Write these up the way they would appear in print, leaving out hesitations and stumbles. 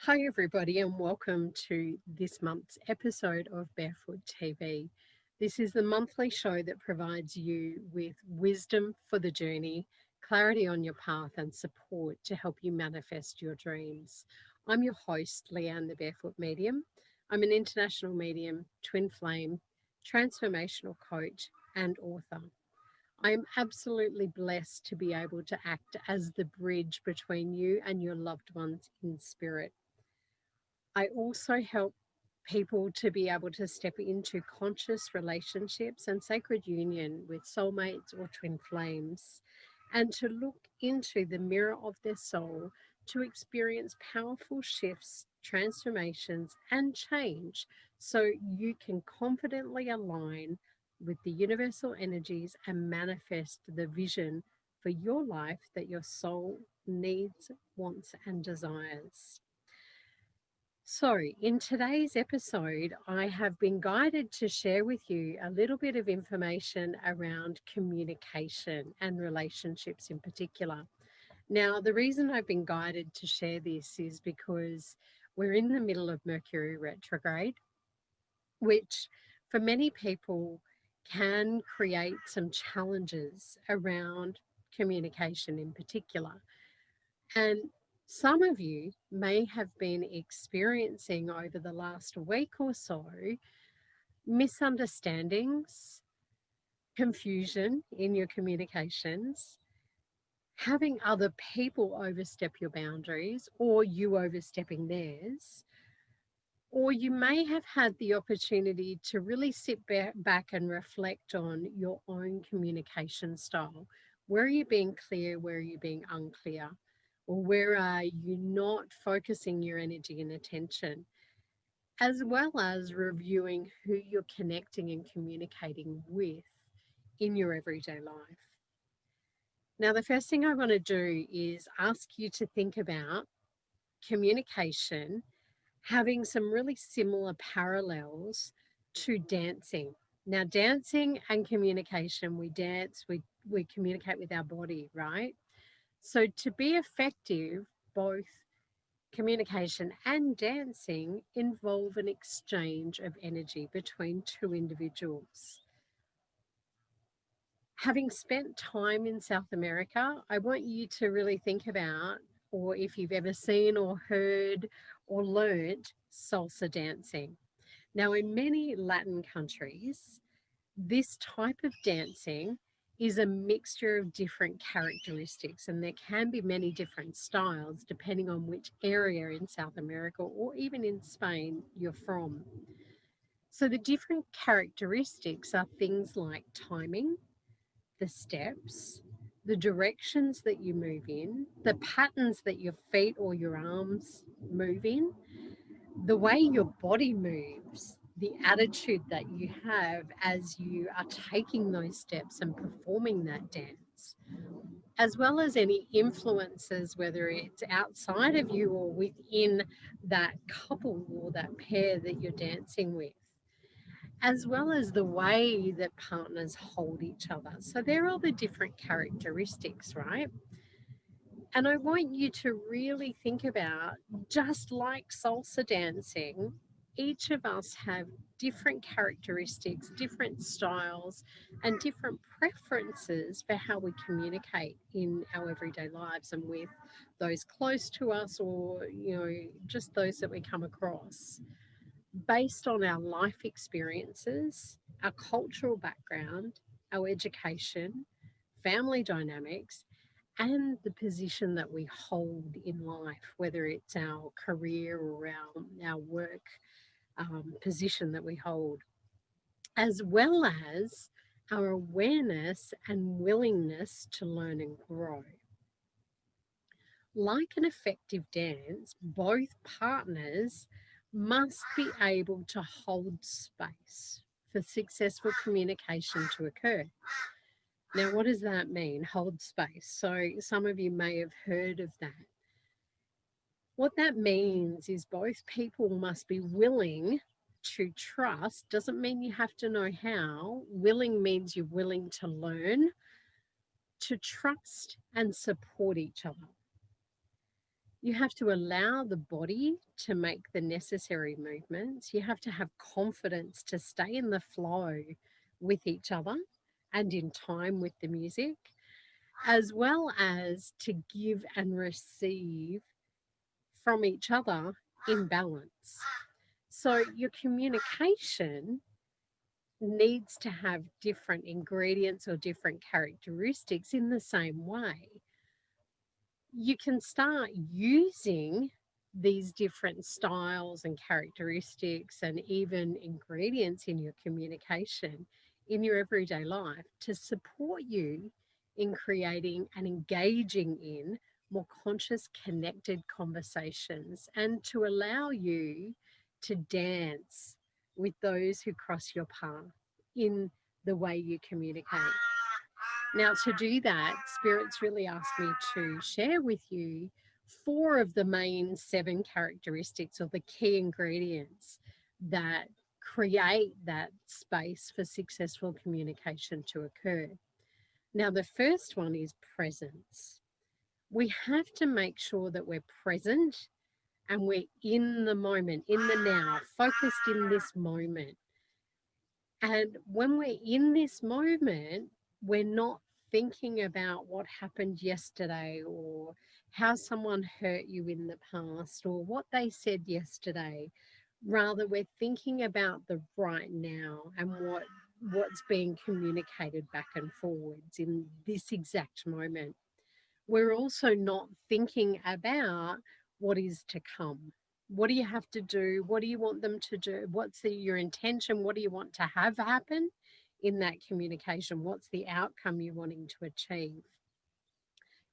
Hi, everybody, and welcome to this month's episode of Barefoot TV. This is the monthly show that provides you with wisdom for the journey, clarity on your path, and support to help you manifest your dreams. I'm your host, Leanne, the Barefoot Medium. I'm an international medium, twin flame, transformational coach, and author. I am absolutely blessed to be able to act as the bridge between you and your loved ones in spirit. I also help people to be able to step into conscious relationships and sacred union with soulmates or twin flames, and to look into the mirror of their soul to experience powerful shifts, transformations, and change so you can confidently align with the universal energies and manifest the vision for your life that your soul needs, wants, and desires. So, in today's episode, I have been guided to share with you a little bit of information around communication and relationships in particular. Now, the reason I've been guided to share this is because we're in the middle of Mercury Retrograde, which for many people can create some challenges around communication in particular. And some of you may have been experiencing over the last week or so misunderstandings, confusion in your communications, having other people overstep your boundaries or you overstepping theirs. Or you may have had the opportunity to really sit back and reflect on your own communication style. Where are you being clear? Where are you being unclear? Or where are you not focusing your energy and attention? As well as reviewing who you're connecting and communicating with in your everyday life. Now, the first thing I want to do is ask you to think about communication having some really similar parallels to dancing. Now, dancing and communication, we dance, we communicate with our body, right? So, to be effective, both communication and dancing involve an exchange of energy between two individuals. Having spent time in South America, I want you to really think about, or if you've ever seen or heard or learnt salsa dancing. Now, in many Latin countries, this type of dancing is a mixture of different characteristics, and there can be many different styles depending on which area in South America or even in Spain you're from. So, the different characteristics are things like timing, the steps, the directions that you move in, the patterns that your feet or your arms move in, the way your body moves, the attitude that you have as you are taking those steps and performing that dance, as well as any influences, whether it's outside of you or within that couple or that pair that you're dancing with, as well as the way that partners hold each other. So there are the different characteristics, right? And I want you to really think about, just like salsa dancing, each of us have different characteristics, different styles, and different preferences for how we communicate in our everyday lives and with those close to us or, just those that we come across based on our life experiences, our cultural background, our education, family dynamics, and the position that we hold in life, whether it's our career or our work position that we hold, as well as our awareness and willingness to learn and grow. Like an effective dance, both partners must be able to hold space for successful communication to occur. Now, what does that mean? Hold space. So, some of you may have heard of that. What that means is both people must be willing to trust. Doesn't mean you have to know how. Willing means you're willing to learn, to trust and support each other. You have to allow the body to make the necessary movements. You have to have confidence to stay in the flow with each other and in time with the music, as well as to give and receive from each other in balance. So your communication needs to have different ingredients or different characteristics in the same way. You can start using these different styles and characteristics and even ingredients in your communication in your everyday life to support you in creating and engaging in more conscious, connected conversations and to allow you to dance with those who cross your path in the way you communicate. Now, to do that, Spirit's really asked me to share with you four of the main seven characteristics or the key ingredients that create that space for successful communication to occur. Now, the first one is presence. We have to make sure that we're present and we're in the moment, in the now, focused in this moment. And when we're in this moment, we're not thinking about what happened yesterday or how someone hurt you in the past or what they said yesterday. Rather, we're thinking about the right now and what's being communicated back and forwards in this exact moment. We're also not thinking about what is to come. What do you have to do? What do you want them to do? What's your intention? What do you want to have happen in that communication? What's the outcome you're wanting to achieve?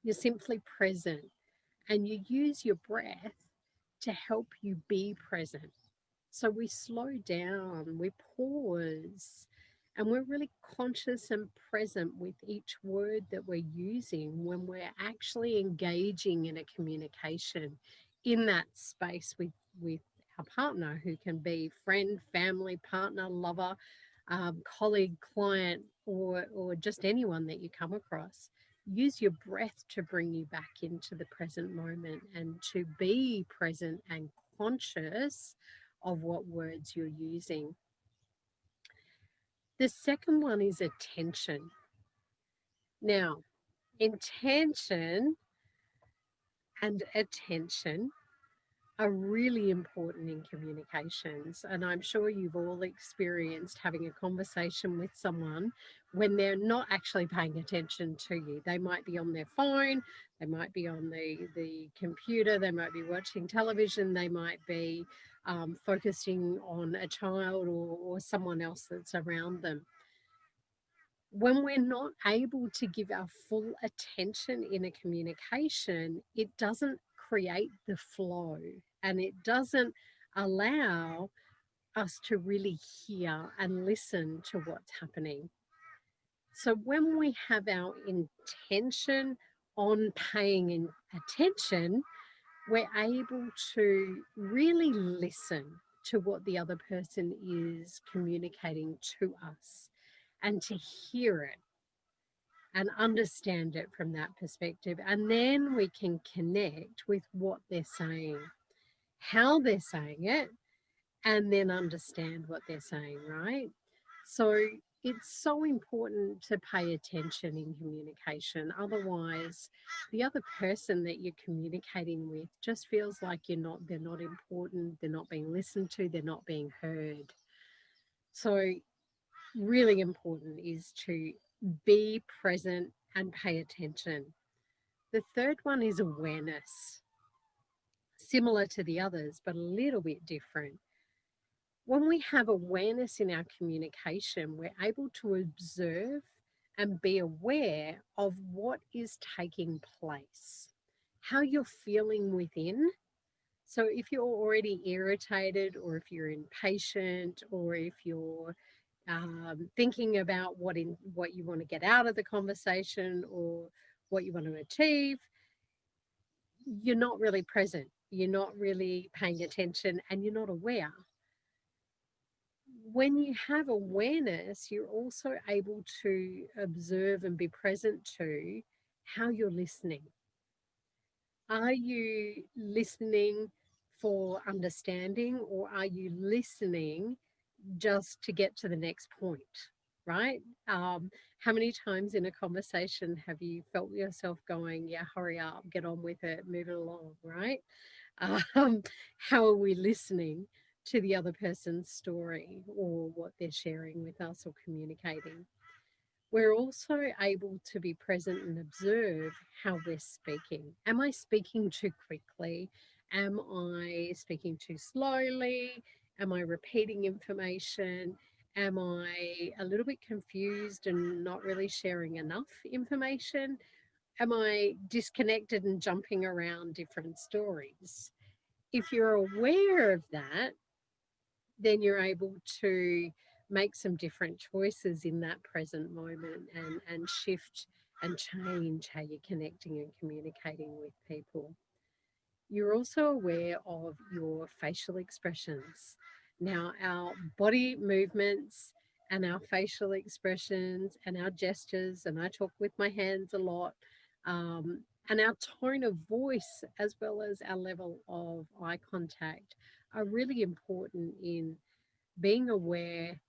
You're simply present and you use your breath to help you be present. So we slow down, we pause, and we're really conscious and present with each word that we're using when we're actually engaging in a communication in that space with our partner, who can be friend, family, partner, lover, colleague, client, or just anyone that you come across. Use your breath to bring you back into the present moment and to be present and conscious of what words you're using. The second one is attention. Now, intention and attention are really important in communications. And I'm sure you've all experienced having a conversation with someone when they're not actually paying attention to you. They might be on their phone, they might be on the computer, they might be watching television, they might be focusing on a child or someone else that's around them. When we're not able to give our full attention in a communication, it doesn't create the flow and it doesn't allow us to really hear and listen to what's happening. So when we have our intention on paying attention, we're able to really listen to what the other person is communicating to us and to hear it and understand it from that perspective. And then we can connect with what they're saying, how they're saying it, and then understand what they're saying, right? So it's so important to pay attention in communication. Otherwise, the other person that you're communicating with just feels like they're not important, they're not being listened to, they're not being heard. So really important is to be present and pay attention. The third one is awareness, similar to the others, but a little bit different. When we have awareness in our communication, we're able to observe and be aware of what is taking place, how you're feeling within. So if you're already irritated, or if you're impatient, or if you're thinking about what you want to get out of the conversation or what you want to achieve, you're not really present. You're not really paying attention and you're not aware. When you have awareness, you're also able to observe and be present to how you're listening. Are you listening for understanding, or are you listening just to get to the next point, right? How many times in a conversation have you felt yourself going, yeah, hurry up, get on with it, move it along, right? Um, how are we listening to the other person's story or what they're sharing with us or communicating? We're also able to be present and observe how we're speaking. Am I speaking too quickly? Am I speaking too slowly? Am I repeating information? Am I a little bit confused and not really sharing enough information? Am I disconnected and jumping around different stories? If you're aware of that, then you're able to make some different choices in that present moment, and shift and change how you're connecting and communicating with people. You're also aware of your facial expressions. Now, our body movements and our facial expressions and our gestures, and I talk with my hands a lot, and our tone of voice, as well as our level of eye contact, are really important in being aware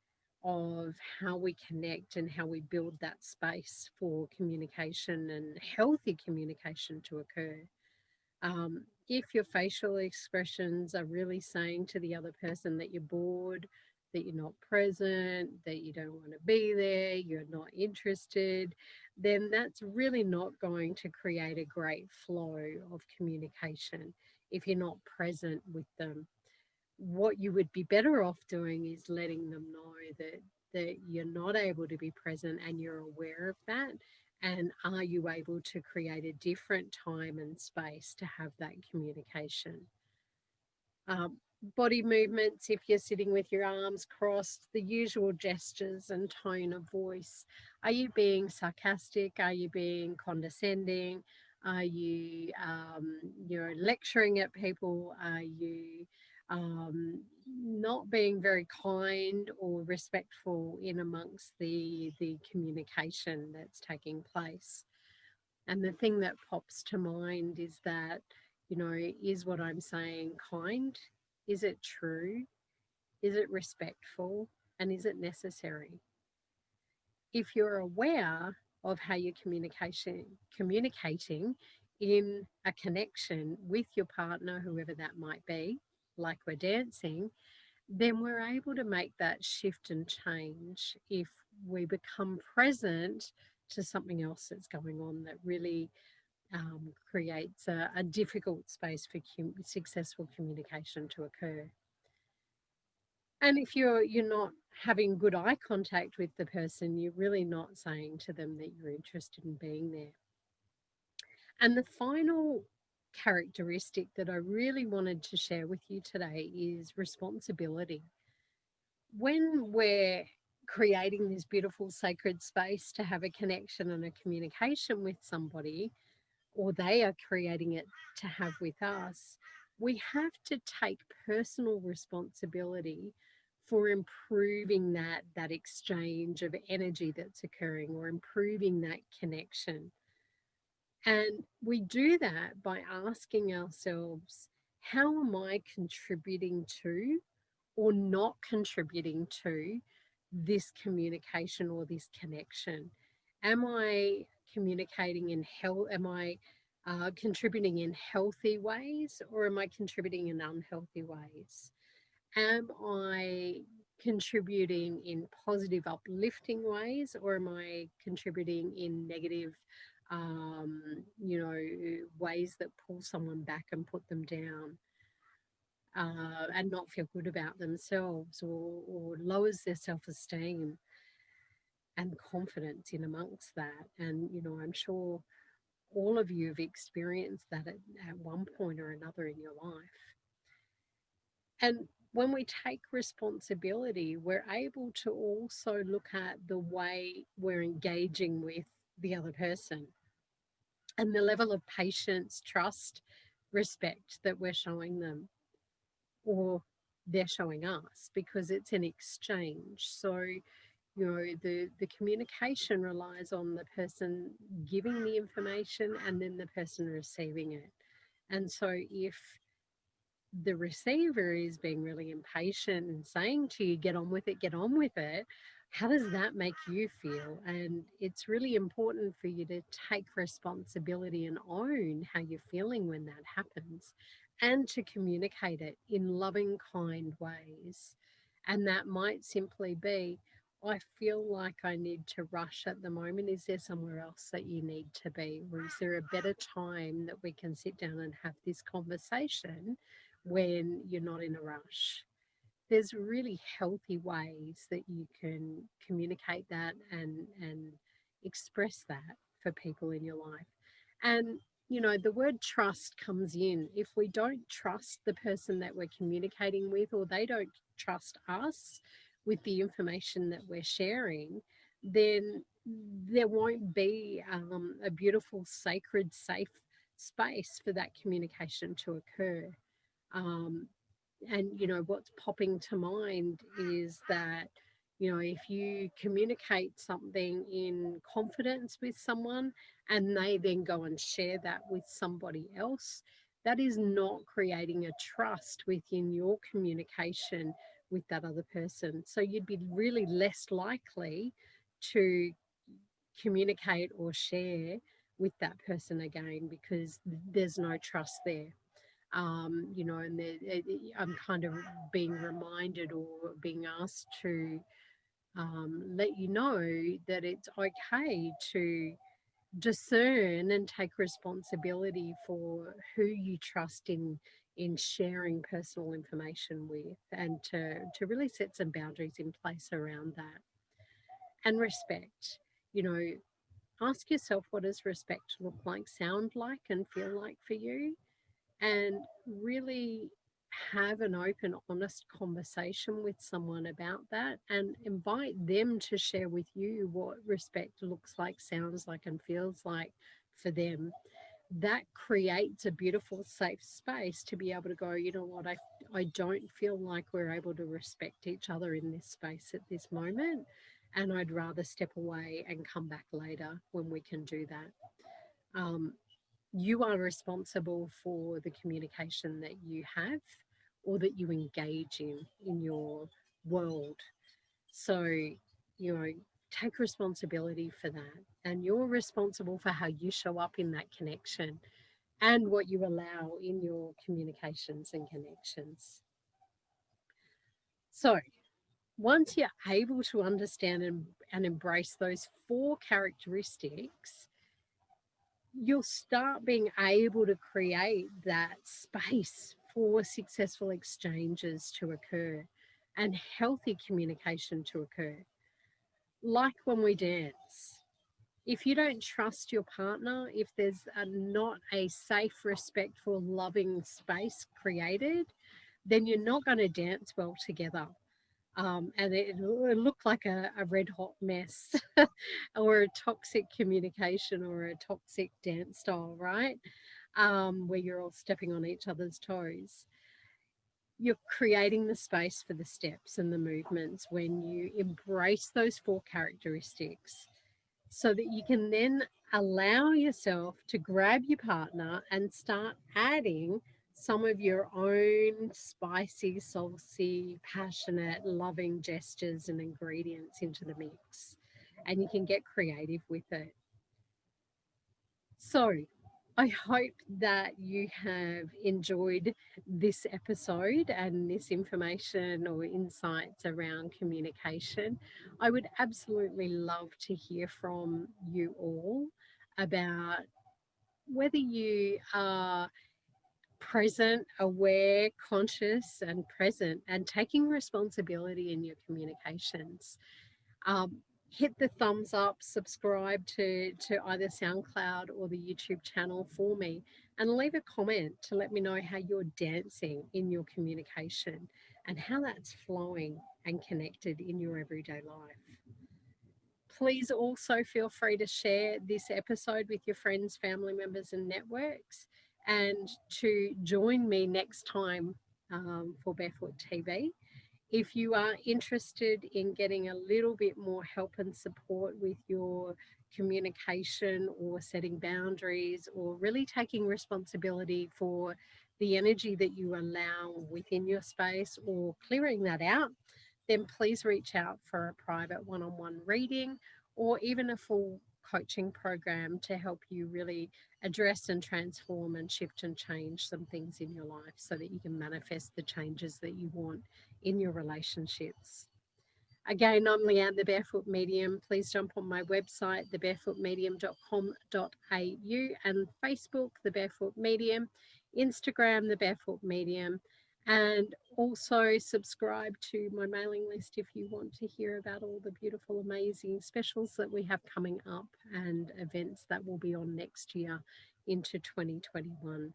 of how we connect and how we build that space for communication and healthy communication to occur. If your facial expressions are really saying to the other person that you're bored, that you're not present, that you don't want to be there, you're not interested, then that's really not going to create a great flow of communication if you're not present with them. What you would be better off doing is letting them know that you're not able to be present and you're aware of that, and are you able to create a different time and space to have that communication. um, Body movements, if you're sitting with your arms crossed, the usual gestures and tone of voice. Are you being sarcastic? Are you being condescending? Are you you're lecturing at people? Are you not being very kind or respectful in amongst the communication that's taking place? And the thing that pops to mind is that, is what I'm saying kind? Is it true? Is it respectful? And is it necessary? If you're aware of how you're communicating in a connection with your partner, whoever that might be, like we're dancing, then we're able to make that shift and change if we become present to something else that's going on that really creates a difficult space for successful communication to occur. And if you're not having good eye contact with the person, you're really not saying to them that you're interested in being there. And the final characteristic that I really wanted to share with you today is responsibility. When we're creating this beautiful sacred space to have a connection and a communication with somebody, or they are creating it to have with us, we have to take personal responsibility for improving that exchange of energy that's occurring, or improving that connection. And we do that by asking ourselves, how am I contributing to or not contributing to this communication or this connection? Am I communicating in health? Am I contributing in healthy ways, or am I contributing in unhealthy ways? Am I contributing in positive, uplifting ways, or am I contributing in negative, ways that pull someone back and put them down, and not feel good about themselves, or lowers their self esteem and confidence in amongst that? And, I'm sure all of you have experienced that at one point or another in your life. And when we take responsibility, we're able to also look at the way we're engaging with the other person, and the level of patience, trust, respect that we're showing them, or they're showing us, because it's an exchange. So, the communication relies on the person giving the information and then the person receiving it. And so if the receiver is being really impatient and saying to you, get on with it, how does that make you feel? And it's really important for you to take responsibility and own how you're feeling when that happens and to communicate it in loving, kind ways. And that might simply be, I feel like I need to rush at the moment. Is there somewhere else that you need to be? Or is there a better time that we can sit down and have this conversation when you're not in a rush? There's really healthy ways that you can communicate that and express that for people in your life. And the word trust comes in. If we don't trust the person that we're communicating with, or they don't trust us with the information that we're sharing, then there won't be a beautiful, sacred, safe space for that communication to occur. Um, and what's popping to mind is that if you communicate something in confidence with someone and they then go and share that with somebody else, that is not creating a trust within your communication with that other person. So you'd be really less likely to communicate or share with that person again, because there's no trust there. And I'm kind of being reminded or being asked to let you know that it's okay to discern and take responsibility for who you trust in sharing personal information with, and to really set some boundaries in place around that. And respect, you know ask yourself, what does respect look like, sound like, and feel like for you? And really have an open, honest conversation with someone about that, and invite them to share with you what respect looks like, sounds like, and feels like for them. That creates a beautiful, safe space to be able to go, I don't feel like we're able to respect each other in this space at this moment. And I'd rather step away and come back later when we can do that. Um, you are responsible for the communication that you have or that you engage in your world. So, take responsibility for that. And you're responsible for how you show up in that connection and what you allow in your communications and connections. So, once you're able to understand and embrace those four characteristics, you'll start being able to create that space for successful exchanges to occur and healthy communication to occur. Like when we dance, if you don't trust your partner, if there's not a safe, respectful, loving space created, then you're not going to dance well together. And it looked like a red hot mess or a toxic communication or a toxic dance style, right? Where you're all stepping on each other's toes. You're creating the space for the steps and the movements when you embrace those four characteristics, so that you can then allow yourself to grab your partner and start adding some of your own spicy, saucy, passionate, loving gestures and ingredients into the mix. And you can get creative with it. So, I hope that you have enjoyed this episode and this information or insights around communication. I would absolutely love to hear from you all about whether you are present, aware, conscious, and present, and taking responsibility in your communications. um, Hit the thumbs up, subscribe to either SoundCloud or the YouTube channel for me, and leave a comment to let me know how you're dancing in your communication and how that's flowing and connected in your everyday life. Please also feel free to share this episode with your friends, family members, and networks, and to join me next time for Barefoot TV. If you are interested in getting a little bit more help and support with your communication or setting boundaries or really taking responsibility for the energy that you allow within your space or clearing that out, then please reach out for a private one on one reading or even a full coaching program to help you really address and transform and shift and change some things in your life so that you can manifest the changes that you want in your relationships. Again, I'm Leanne, the Barefoot Medium. Please jump on my website, thebarefootmedium.com.au, and Facebook, The Barefoot Medium, Instagram, The Barefoot Medium, and also subscribe to my mailing list if you want to hear about all the beautiful, amazing specials that we have coming up and events that will be on next year into 2021.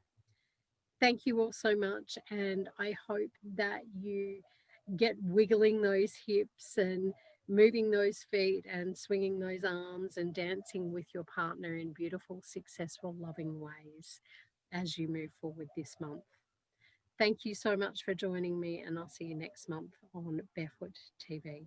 Thank you all so much, and I hope that you get wiggling those hips and moving those feet and swinging those arms and dancing with your partner in beautiful, successful, loving ways as you move forward this month. Thank you so much for joining me, and I'll see you next month on Barefoot TV.